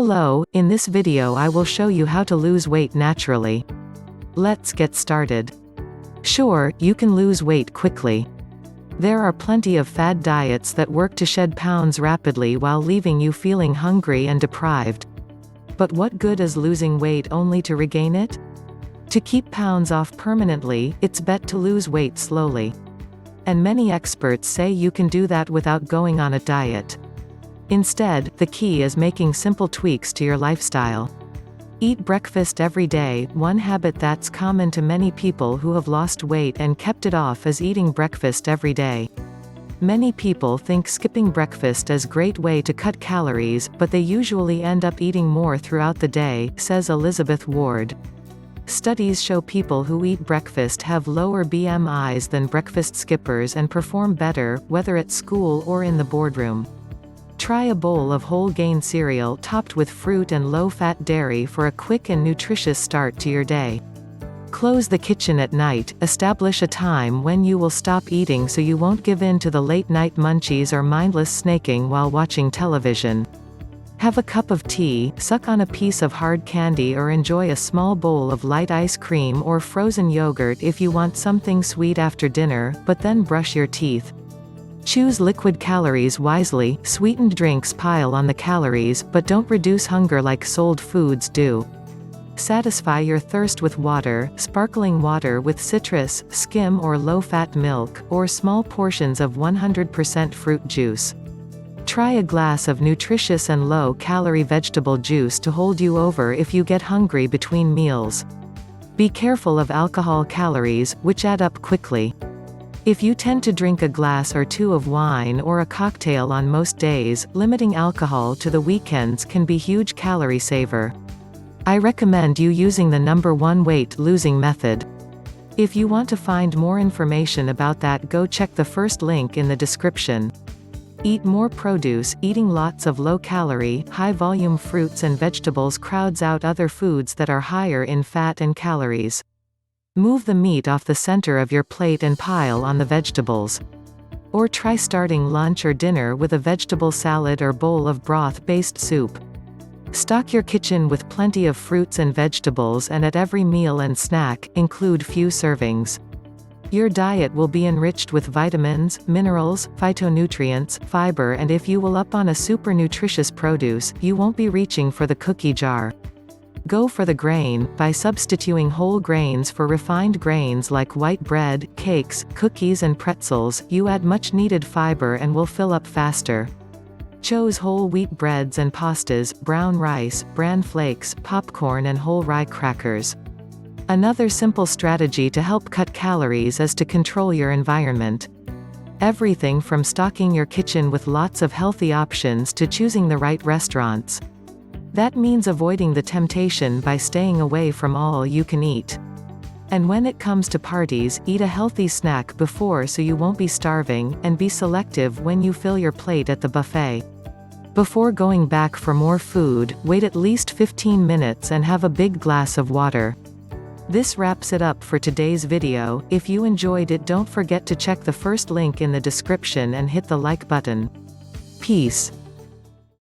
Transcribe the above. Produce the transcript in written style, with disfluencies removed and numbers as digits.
Hello, in this video I will show you how to lose weight naturally. Let's get started. Sure, you can lose weight quickly. There are plenty of fad diets that work to shed pounds rapidly while leaving you feeling hungry and deprived. But what good is losing weight only to regain it? To keep pounds off permanently, it's best to lose weight slowly. And many experts say you can do that without going on a diet. Instead, the key is making simple tweaks to your lifestyle. Eat breakfast every day. One habit that's common to many people who have lost weight and kept it off is eating breakfast every day. Many people think skipping breakfast is a great way to cut calories, but they usually end up eating more throughout the day, says Elizabeth Ward. Studies show people who eat breakfast have lower BMIs than breakfast skippers and perform better, whether at school or in the boardroom. Try a bowl of whole-grain cereal topped with fruit and low-fat dairy for a quick and nutritious start to your day. Close the kitchen at night. Establish a time when you will stop eating so you won't give in to the late-night munchies or mindless snacking while watching television. Have a cup of tea, suck on a piece of hard candy, or enjoy a small bowl of light ice cream or frozen yogurt if you want something sweet after dinner, but then brush your teeth. Choose liquid calories wisely. Sweetened drinks pile on the calories, but don't reduce hunger like sold foods do. Satisfy your thirst with water, sparkling water with citrus, skim or low-fat milk, or small portions of 100% fruit juice. Try a glass of nutritious and low-calorie vegetable juice to hold you over if you get hungry between meals. Be careful of alcohol calories, which add up quickly. If you tend to drink a glass or two of wine or a cocktail on most days, limiting alcohol to the weekends can be a huge calorie saver. I recommend you using the #1 weight losing method. If you want to find more information about that, go check the first link in the description. Eat more produce. Eating lots of low-calorie, high-volume fruits and vegetables crowds out other foods that are higher in fat and calories. Move the meat off the center of your plate and pile on the vegetables. Or try starting lunch or dinner with a vegetable salad or bowl of broth-based soup. Stock your kitchen with plenty of fruits and vegetables, and at every meal and snack, include few servings. Your diet will be enriched with vitamins, minerals, phytonutrients, fiber, and if you will up on a super nutritious produce, you won't be reaching for the cookie jar. Go for the grain. By substituting whole grains for refined grains like white bread, cakes, cookies and pretzels, you add much needed fiber and will fill up faster. Choose whole wheat breads and pastas, brown rice, bran flakes, popcorn and whole rye crackers. Another simple strategy to help cut calories is to control your environment. Everything from stocking your kitchen with lots of healthy options to choosing the right restaurants. That means avoiding the temptation by staying away from all you can eat. And when it comes to parties, eat a healthy snack before so you won't be starving, and be selective when you fill your plate at the buffet. Before going back for more food, wait at least 15 minutes and have a big glass of water. This wraps it up for today's video. If you enjoyed it, don't forget to check the first link in the description and hit the like button. Peace.